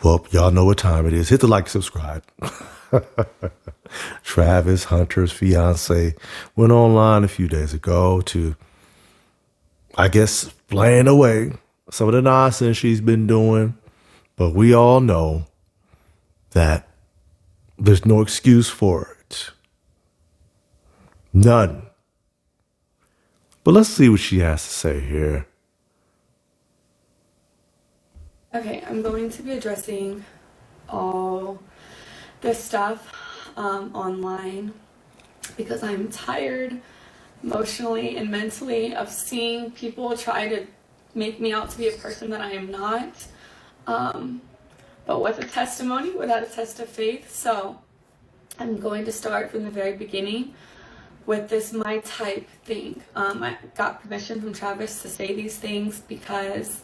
Well, y'all know what time it is. Hit the like, subscribe. Travis Hunter's fiance went online a few days ago to, I guess, explain away some of the nonsense she's been doing. But we all know that there's no excuse for it. None. But let's see what she has to say here. Okay, I'm going to be addressing all this stuff online because I'm tired emotionally and mentally of seeing people try to make me out to be a person that I am not, but with a testimony without a test of faith. So I'm going to start from the very beginning with this my type thing. I got permission from Travis to say these things because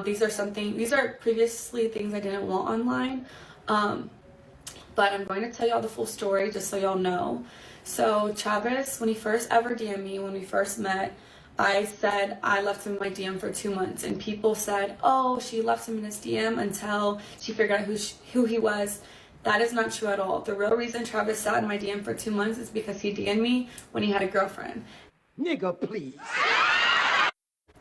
these are previously things I didn't want online. But I'm going to tell y'all the full story just so y'all know. So Travis, when he first ever DM'd me, when we first met, I said I left him in my DM for 2 months, and people said, oh, she left him in his DM until she figured out who he was. That is not true at all. The real reason Travis sat in my DM for 2 months is because he DM'd me when he had a girlfriend. Nigga, please.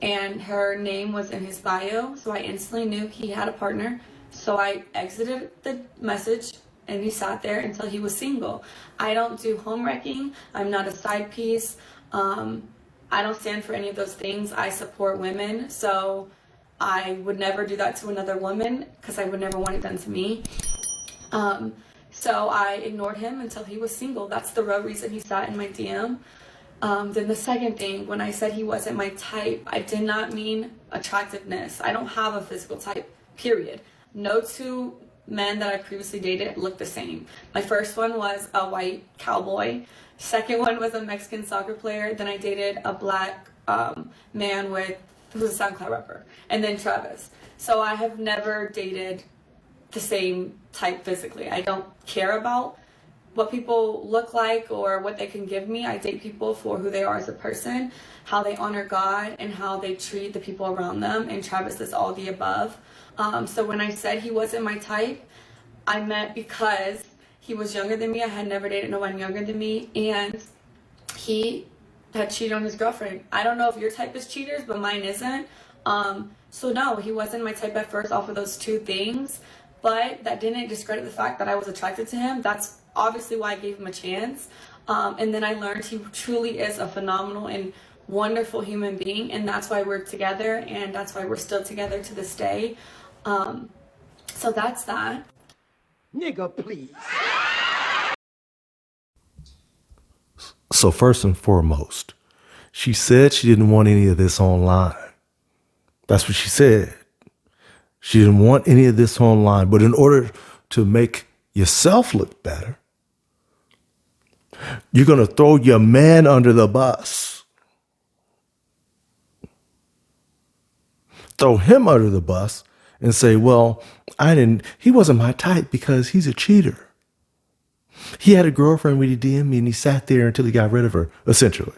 And her name was in his bio, so I instantly knew he had a partner. So I exited the message, and he sat there until he was single. I don't do home wrecking. I'm not a side piece. I don't stand for any of those things. I support women, so I would never do that to another woman because I would never want it done to me. So I ignored him until he was single. That's the real reason he sat in my DM. Then the second thing, when I said he wasn't my type, I did not mean attractiveness. I don't have a physical type, period. No two men that I previously dated looked the same. My first one was a white cowboy. Second one was a Mexican soccer player. Then I dated a black man who was a SoundCloud rapper. And then Travis. So I have never dated the same type physically. I don't care about what people look like or what they can give me. I date people for who they are as a person, how they honor God, and how they treat the people around them. And Travis is all the above. So when I said he wasn't my type, I meant because he was younger than me. I had never dated no one younger than me, and he had cheated on his girlfriend. I don't know if your type is cheaters, but mine isn't. So no, he wasn't my type at first off of those two things, but that didn't discredit the fact that I was attracted to him. That's obviously why I gave him a chance. And then I learned he truly is a phenomenal and wonderful human being, and that's why we're together, and that's why we're still together to this day. So that's that. Nigga, please. So first and foremost, she said she didn't want any of this online. That's what she said. She didn't want any of this online. But in order to make yourself look better, you're going to throw your man under the bus. Throw him under the bus and say, well, he wasn't my type because he's a cheater. He had a girlfriend when he DM'd me and he sat there until he got rid of her, essentially.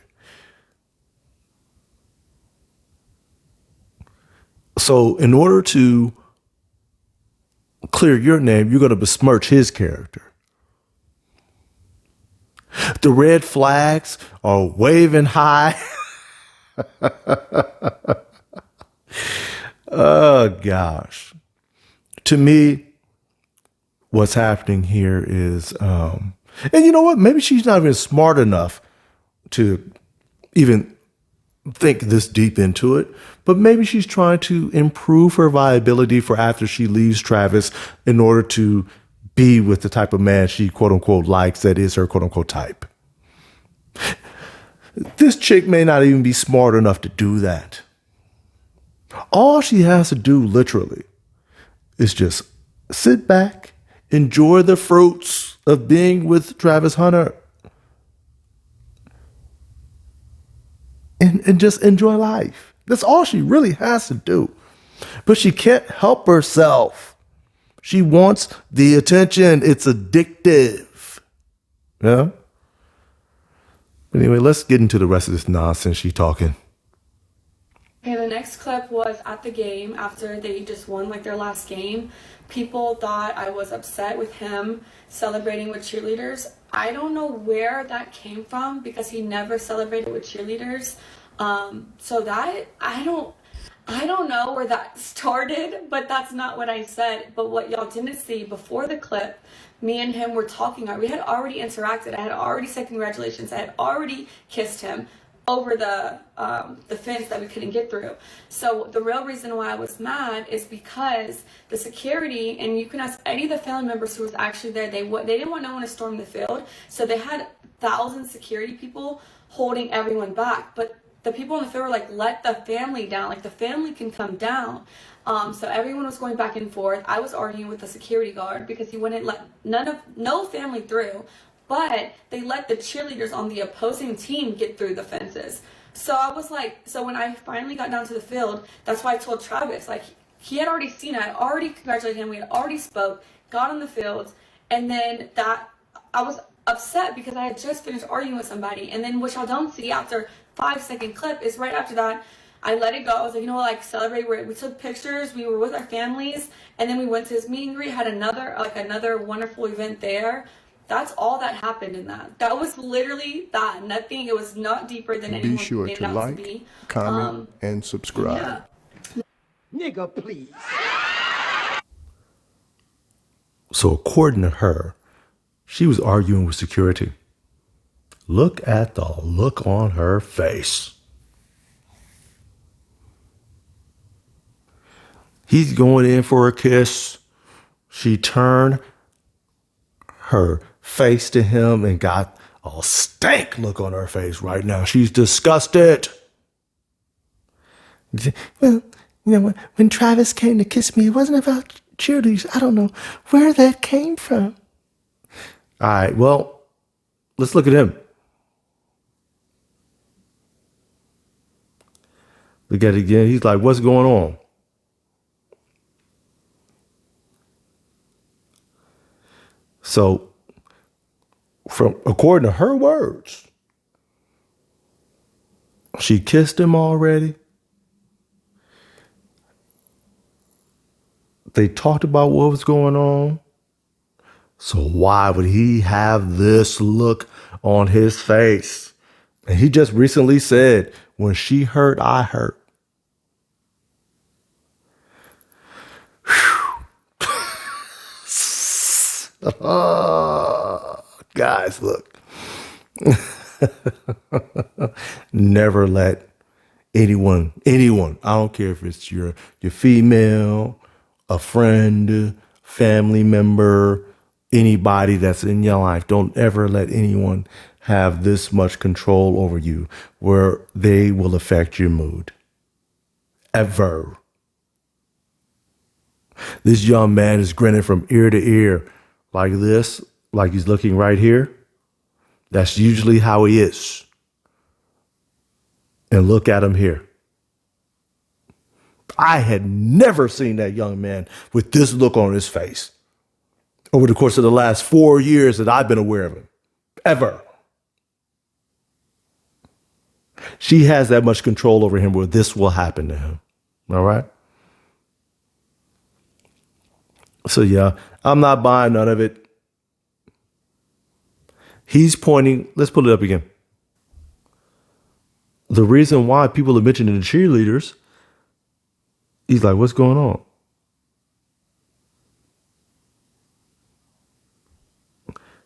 So in order to clear your name, you're going to besmirch his character. The red flags are waving high. Oh, gosh. To me, what's happening here is, and you know what? Maybe she's not even smart enough to even think this deep into it, but maybe she's trying to improve her viability for after she leaves Travis in order to be with the type of man she quote unquote likes, that is her quote unquote type. This chick may not even be smart enough to do that. All she has to do literally is just sit back, enjoy the fruits of being with Travis Hunter, and just enjoy life. That's all she really has to do. But she can't help herself. She wants the attention. It's addictive. Yeah? But anyway, let's get into the rest of this nonsense she's talking. Okay, the next clip was at the game after they just won like their last game. People thought I was upset with him celebrating with cheerleaders. I don't know where that came from because he never celebrated with cheerleaders. So that I don't know where that started, but that's not what I said. But what y'all didn't see before the clip, me and him were talking. We had already interacted. I had already said congratulations. I had already kissed him over the fence that we couldn't get through. So the real reason why I was mad is because the security, and you can ask any of the family members who was actually there, they didn't want no one to storm the field, so they had 1,000 security people holding everyone back. But the people in the field were like, let the family down, like the family can come down. So everyone was going back and forth. I was arguing with the security guard because he wouldn't let no family through, but they let the cheerleaders on the opposing team get through the fences. So I was like, so when I finally got down to the field, that's why I told Travis, like, he had already seen it. I had already congratulated him. We had already spoke, got on the field, and then that I was upset because I had just finished arguing with somebody. And then what y'all don't see after 5-second clip is right after that, I let it go. I was like, you know what, like celebrate. We took pictures. We were with our families, and then we went to his meet and greet. Had another wonderful event there. That's all that happened in that. That was literally that. Nothing. It was not deeper than anyone Be sure made to it out like, to be. comment, and subscribe. Yeah. Nigga, please. So according to her, she was arguing with security. Look at the look on her face. He's going in for a kiss. She turned her face to him and got a stank look on her face right now. She's disgusted. Well, you know, when Travis came to kiss me, it wasn't about cheerleaders. I don't know where that came from. All right, well, let's look at him. Look at it again. He's like, what's going on? So, according to her words, she kissed him already. They talked about what was going on. So why would he have this look on his face? And he just recently said, when she hurt, I hurt. Guys, look. Never let anyone, I don't care if it's your female, a friend, family member, anybody that's in your life, don't ever let anyone have this much control over you where they will affect your mood. Ever. This young man is grinning from ear to ear like this, like he's looking right here. That's usually how he is. And look at him here. I had never seen that young man with this look on his face over the course of the last 4 years that I've been aware of him. Ever. She has that much control over him where this will happen to him. All right? So yeah, I'm not buying none of it. He's pointing, let's pull it up again. The reason why people are mentioning the cheerleaders, he's like, what's going on?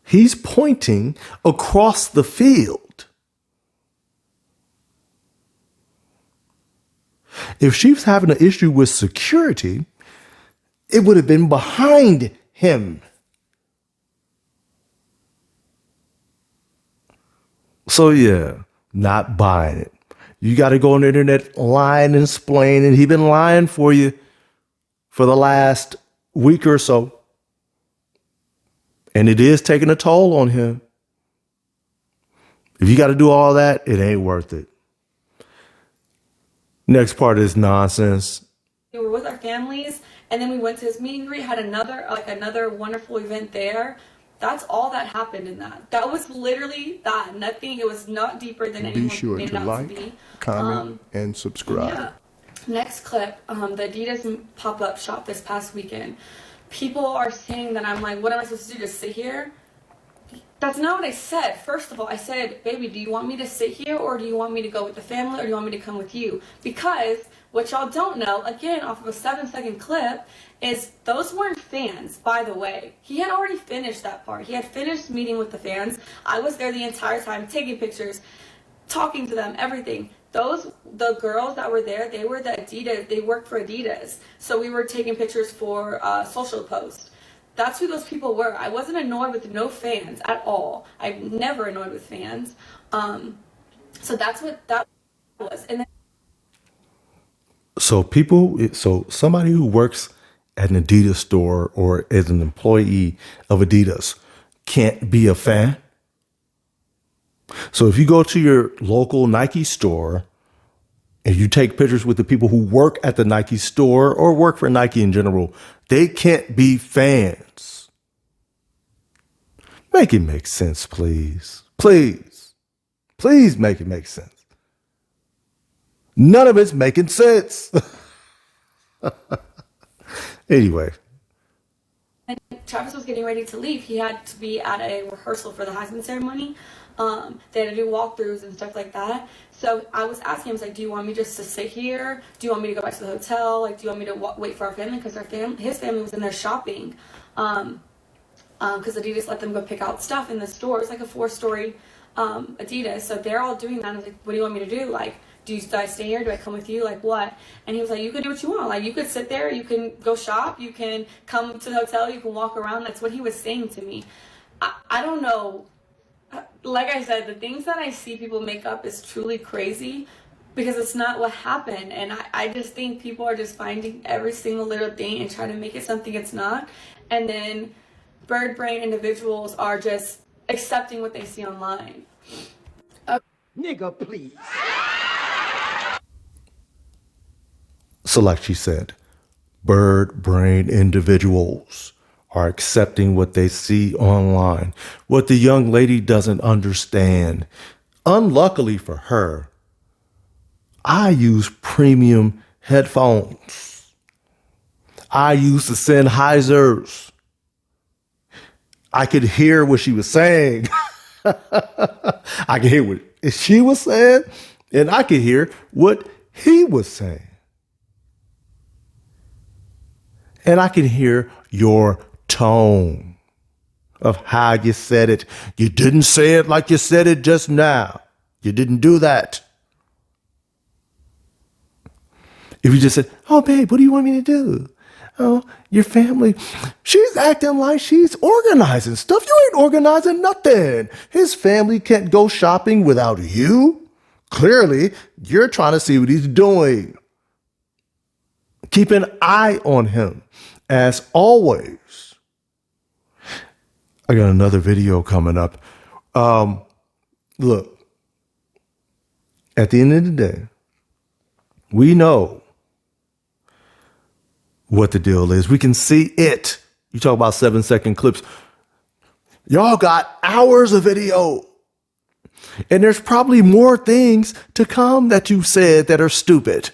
He's pointing across the field. If she was having an issue with security, it would have been behind him. So yeah, not buying it. You got to go on the internet lying and explaining. He's been lying for you for the last week or so. And it is taking a toll on him. If you got to do all that, it ain't worth it. Next part is nonsense. We were with our families, and then we went to his meet and greet, had another wonderful event there. That's all that happened in that. That was literally that. Nothing. It was not deeper than anyone Be sure made to it out like, to be. comment, and subscribe. Yeah. Next clip, the Adidas pop-up shop this past weekend. People are saying that I'm like, what am I supposed to do, just sit here? That's not what I said. First of all, I said, baby, do you want me to sit here, or do you want me to go with the family, or do you want me to come with you? Because what y'all don't know, again, off of a 7-second clip, is those weren't fans, by the way. He had already finished that part. He had finished meeting with the fans. I was there the entire time, taking pictures, talking to them, everything. The girls that were there, they were the Adidas, they worked for Adidas. So we were taking pictures for social posts. That's who those people were. I wasn't annoyed with no fans at all. I'm never annoyed with fans. So that's what that was. And then so somebody who works at an Adidas store or as an employee of Adidas can't be a fan. So if you go to your local Nike store and you take pictures with the people who work at the Nike store or work for Nike in general, they can't be fans. Make it make sense, please. Please. Please make it make sense. None of it's making sense. Anyway. And Travis was getting ready to leave. He had to be at a rehearsal for the Heisman ceremony. They had to do walkthroughs and stuff like that. So I was asking him, I was like, do you want me just to sit here? Do you want me to go back to the hotel? Like, do you want me to wait for our family? Because his family was in there shopping. Because Adidas let them go pick out stuff in the store. It's like a 4-story Adidas. So they're all doing that. I was like, what do you want me to do? Like, do I stay here? Do I come with you? Like, what? And he was like, you could do what you want. Like, you could sit there. You can go shop. You can come to the hotel. You can walk around. That's what he was saying to me. I don't know. Like I said, the things that I see people make up is truly crazy because it's not what happened. And I just think people are just finding every single little thing and trying to make it something it's not. And then bird brain individuals are just accepting what they see online. Nigga, please. So like she said, bird brain individuals are accepting what they see online. What the young lady doesn't understand, unluckily for her, I use premium headphones. I use the Sennheisers. I could hear what she was saying. I could hear what she was saying, and I could hear what he was saying. And I can hear your tone of how you said it. You didn't say it like you said it just now. You didn't do that. If you just said, oh, babe, what do you want me to do? Oh, your family. She's acting like she's organizing stuff. You ain't organizing nothing. His family can't go shopping without you. Clearly, you're trying to see what he's doing. Keep an eye on him, as always. I got another video coming up. Look, at the end of the day, we know what the deal is. We can see it. You talk about 7-second clips. Y'all got hours of video. And there's probably more things to come that you've said that are stupid.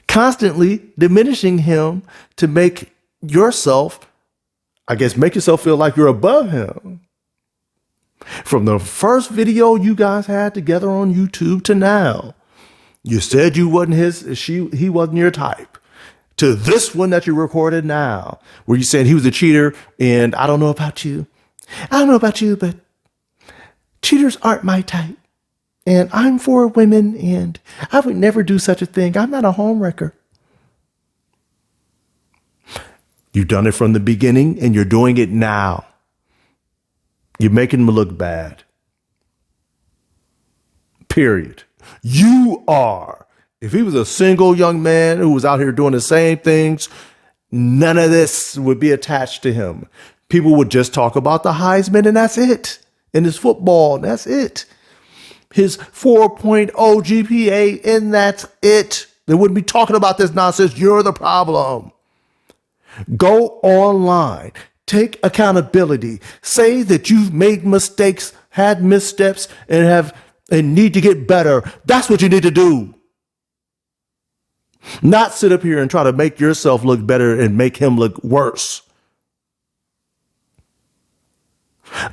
Constantly diminishing him to make yourself, make yourself feel like you're above him. From the first video you guys had together on YouTube to now, you said you wasn't he wasn't your type. To this one that you recorded now, where you said he was a cheater, and I don't know about you. I don't know about you, but cheaters aren't my type. And I'm for women, and I would never do such a thing. I'm not a homewrecker. You've done it from the beginning, and you're doing it now. You're making them look bad. Period. You are. If he was a single young man who was out here doing the same things, none of this would be attached to him. People would just talk about the Heisman, and that's it. And his football, and that's it. His 4.0 GPA, and that's it. They wouldn't be talking about this nonsense. You're the problem. Go online. Take accountability. Say that you've made mistakes, had missteps, and need to get better. That's what you need to do. Not sit up here and try to make yourself look better and make him look worse.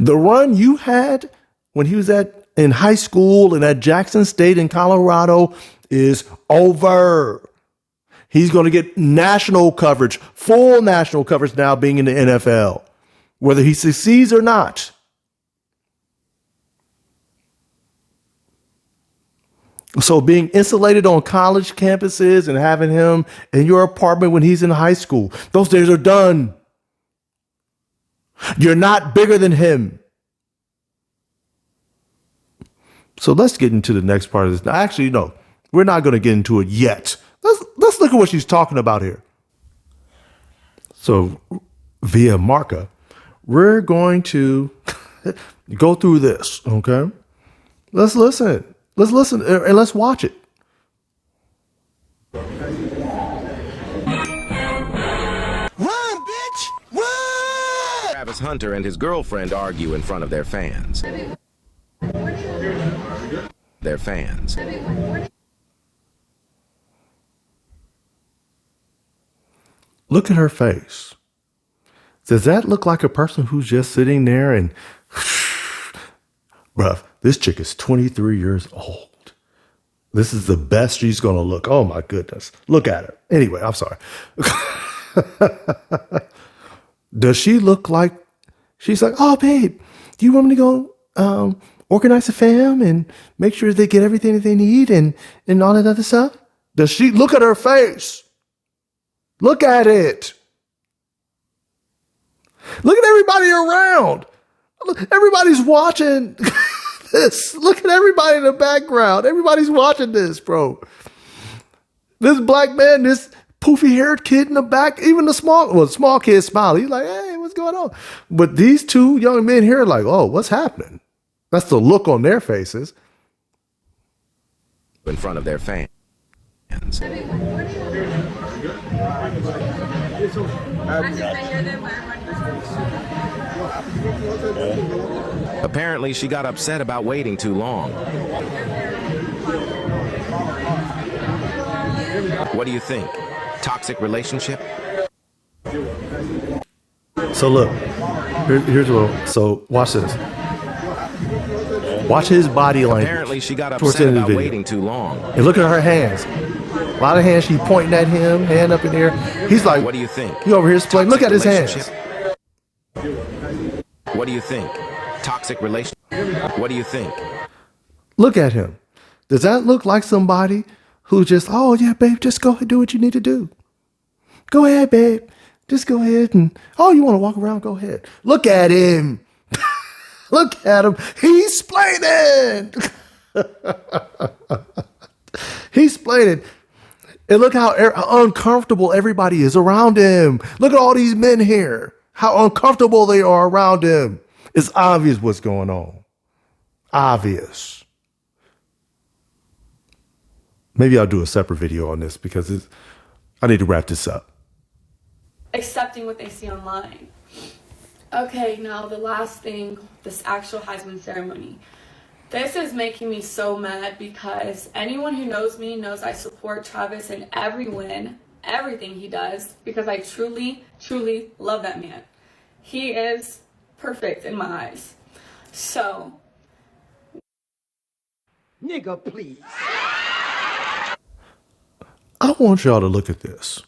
The run you had when he was in high school and at Jackson State in Colorado is over. He's going to get national coverage, full national coverage now being in the NFL, whether he succeeds or not. So being insulated on college campuses and having him in your apartment when he's in high school, those days are done. You're not bigger than him. So let's get into the next part of this. Now, actually, no, we're not going to get into it yet. Let's look at what she's talking about here. So via Marca, we're going to go through this, okay? Let's listen. Let's listen and let's watch it. Run, bitch! Run! Travis Hunter and his girlfriend argue in front of their fans. Their fans. Look at her face. Does that look like a person who's just sitting there and, bruh, this chick is 23 years old. This is the best she's going to look. Oh my goodness. Look at her. Anyway, I'm sorry. Does she look like, she's like, oh babe, do you want me to go organize the fam and make sure they get everything that they need and all that other stuff? Does she look at her face? Look at it. Look at everybody around. Everybody's watching this. Look at everybody in the background. Everybody's watching this, bro. This black man, this poofy haired kid in the back, even the small kid smile. He's like, hey, what's going on? But these two young men here are like, oh, what's happening? That's the look on their faces. In front of their fans. Apparently, she got upset about waiting too long. What do you think? Toxic relationship? So look, here's what. So watch this. Watch his body language. Apparently, she got upset about waiting too long. And look at her hands. A lot of hands. She pointing at him, hand up in the air. He's like, what do you think? He over here explaining. Look at his hands. What do you think? Toxic relationship? What do you think? Look at him. Does that look like somebody who just, oh yeah, babe, just go ahead, do what you need to do. Go ahead, babe. Just go ahead and, oh, you want to walk around? Go ahead. Look at him. Look at him. He's explaining. He's explaining. And look how uncomfortable everybody is around him. Look at all these men here. How uncomfortable they are around him. It's obvious what's going on. Obvious. Maybe I'll do a separate video on this because I need to wrap this up. Accepting what they see online. Okay, now the last thing, this actual Heisman ceremony. This is making me so mad because anyone who knows me knows I support Travis in every win, everything he does, because I truly, truly love that man. He is perfect in my eyes. So. Nigga, please. I want y'all to look at this.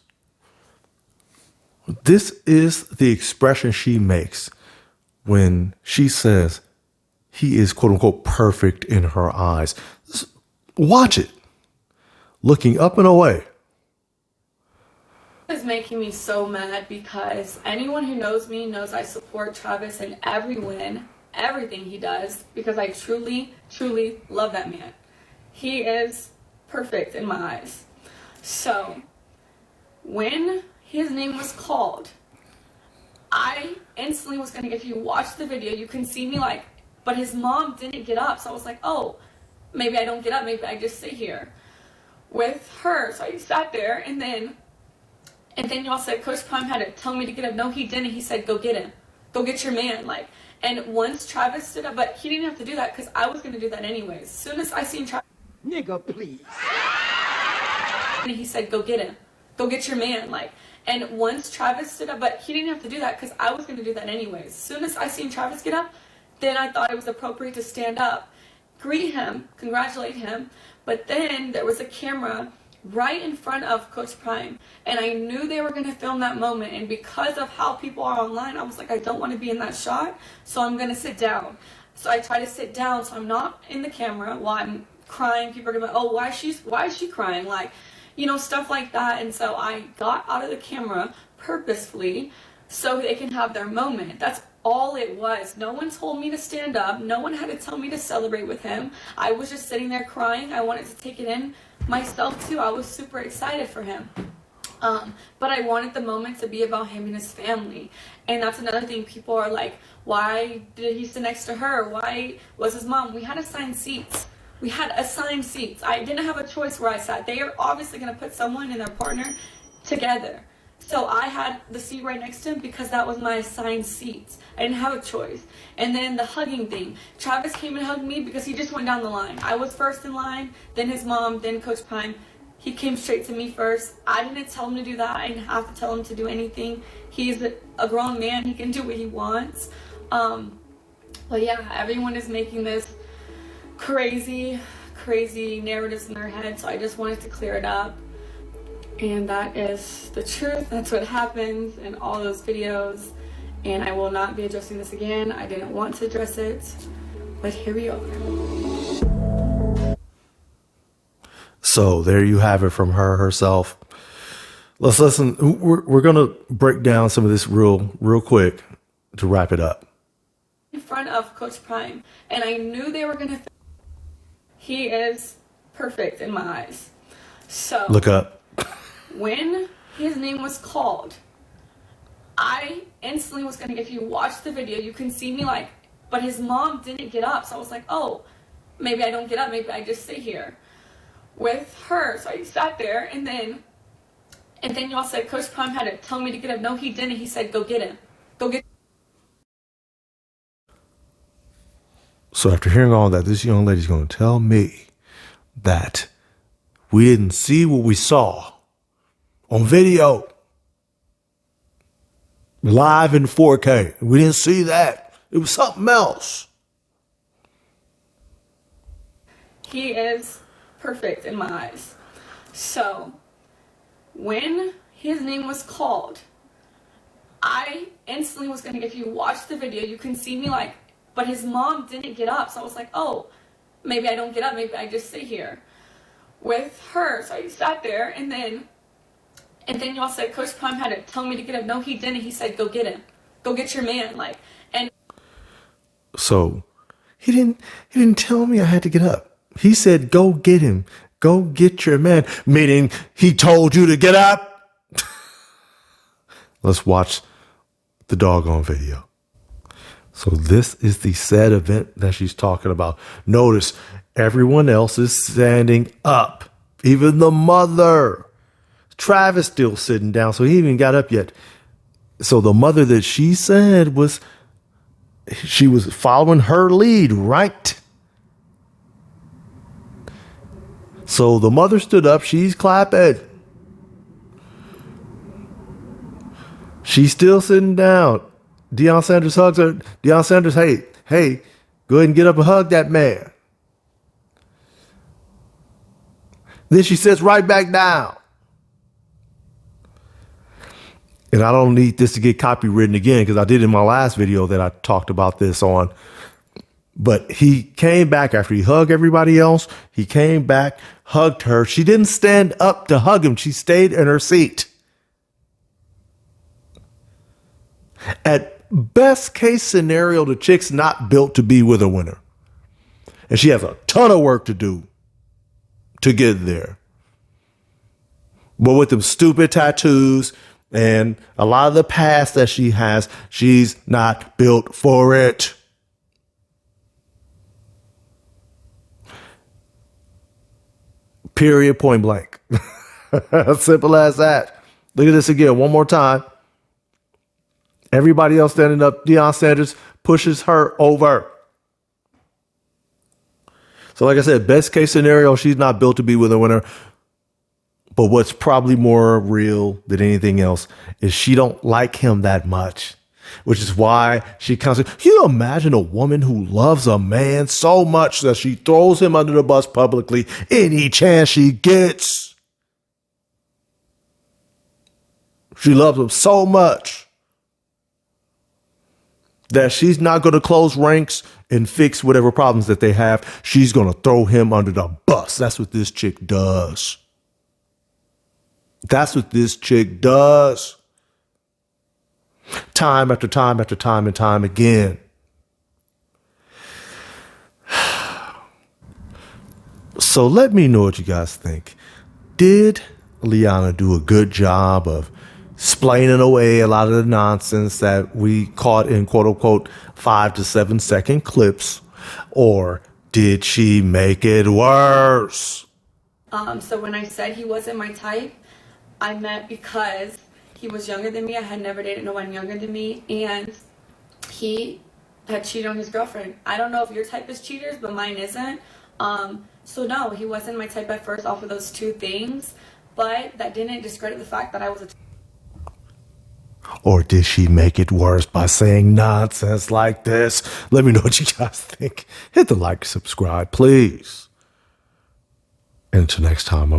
This is the expression she makes when she says he is, quote unquote, perfect in her eyes. Watch it. Looking up and away. This is making me so mad because anyone who knows me knows I support Travis in every win, everything he does, because I truly, truly love that man. He is perfect in my eyes. So, when his name was called, I instantly was gonna, if you watch the video, you can see me like, but his mom didn't get up. So I was like, oh, maybe I don't get up. Maybe I just sit here with her. So I sat there and then y'all said Coach Prime had to tell me to get up. No, he didn't. He said, go get him. Go get your man. Like, and once Travis stood up, but he didn't have to do that because I was going to do that anyways. As soon as I seen Travis. Nigga, please. And he said, go get him. Go get your man. Like, and once Travis stood up, but he didn't have to do that because I was going to do that anyways. As soon as I seen Travis get up, then I thought it was appropriate to stand up, greet him, congratulate him. But then there was a camera right in front of Coach Prime, and I knew they were going to film that moment. And because of how people are online, I was like, I don't want to be in that shot, so I'm going to sit down. So I try to sit down so I'm not in the camera while I'm crying. People are going to be like, oh, why is she crying? Like, you know, stuff like that. And so I got out of the camera purposefully so they can have their moment. That's all it was. No one told me to stand up. No one had to tell me to celebrate with him. I was just sitting there crying. I wanted to take it in myself too. I was super excited for him. But I wanted the moment to be about him and his family. And that's another thing. People are like, why did he sit next to her? Why was his mom? We had assigned seats. We had assigned seats. I didn't have a choice where I sat. They are obviously going to put someone and their partner together. So I had the seat right next to him because that was my assigned seats. I didn't have a choice. And then the hugging thing. Travis came and hugged me because he just went down the line. I was first in line, then his mom, then Coach Prime. He came straight to me first. I didn't tell him to do that. I didn't have to tell him to do anything. He's a grown man. He can do what he wants. But yeah, everyone is making this crazy narratives in their head. So I just wanted to clear it up. And that is the truth. That's what happens in all those videos. And I will not be addressing this again. I didn't want to address it. But here we are. So there you have it from her herself. Let's listen. We're going to break down some of this real quick to wrap it up. In front of Coach Prime. And I knew they were going to. He is perfect in my eyes. So look up. When his name was called, I instantly was going to, if you watch the video, you can see me like, but his mom didn't get up. So I was like, oh, maybe I don't get up. Maybe I just sit here with her. So I sat there and then y'all said Coach Prime had to tell me to get up. No, he didn't. He said, go get him. Go get. So after hearing all that, this young lady's going to tell me that we didn't see what we saw on video, live in 4K. We didn't see that. It was something else. He is perfect in my eyes. So when his name was called, I instantly was going to, if you watch the video, you can see me like, but his mom didn't get up. So I was like, oh, maybe I don't get up. Maybe I just sit here with her. So I sat there and then y'all said Coach Prime had to tell me to get up. No, he didn't. He said, go get him. Go get your man. Like, and so he didn't tell me I had to get up. He said, go get him. Go get your man. Meaning he told you to get up. Let's watch the doggone video. So this is the said event that she's talking about. Notice everyone else is standing up. Even the mother. Travis still sitting down, so he even got up yet. So the mother that she said she was following her lead, right? So the mother stood up, she's clapping. She's still sitting down. Deion Sanders hugs her. Deion Sanders, hey, go ahead and get up and hug that man. Then she sits right back down. And I don't need this to get copywritten again because I did in my last video that I talked about this on. But he came back after he hugged everybody else. He came back, hugged her. She didn't stand up to hug him. She stayed in her seat. At best case scenario, the chick's not built to be with a winner. And she has a ton of work to do to get there. But with them stupid tattoos and a lot of the past that she has, she's not built for it. Period, point blank. Simple as that. Look at this again, one more time. Everybody else standing up, Deion Sanders pushes her over. So like I said, best case scenario, she's not built to be with a winner. But what's probably more real than anything else is she don't like him that much, which is why she comes. Can you imagine a woman who loves a man so much that she throws him under the bus publicly any chance she gets? She loves him so much that she's not going to close ranks and fix whatever problems that they have. She's going to throw him under the bus. That's what this chick does. That's what this chick does. Time after time after time and time again. So let me know what you guys think. Did Leanna do a good job of explaining away a lot of the nonsense that we caught in quote unquote 5 to 7 second clips? Or did she make it worse? So when I said he wasn't my type, I meant because he was younger than me. I had never dated no one younger than me, and he had cheated on his girlfriend. I don't know if your type is cheaters, but mine isn't. So no, he wasn't my type at first off of those two things, but that didn't discredit the fact that I was a Or did she make it worse by saying nonsense like this? Let me know what you guys think. Hit the like, subscribe, please. And until next time, I'm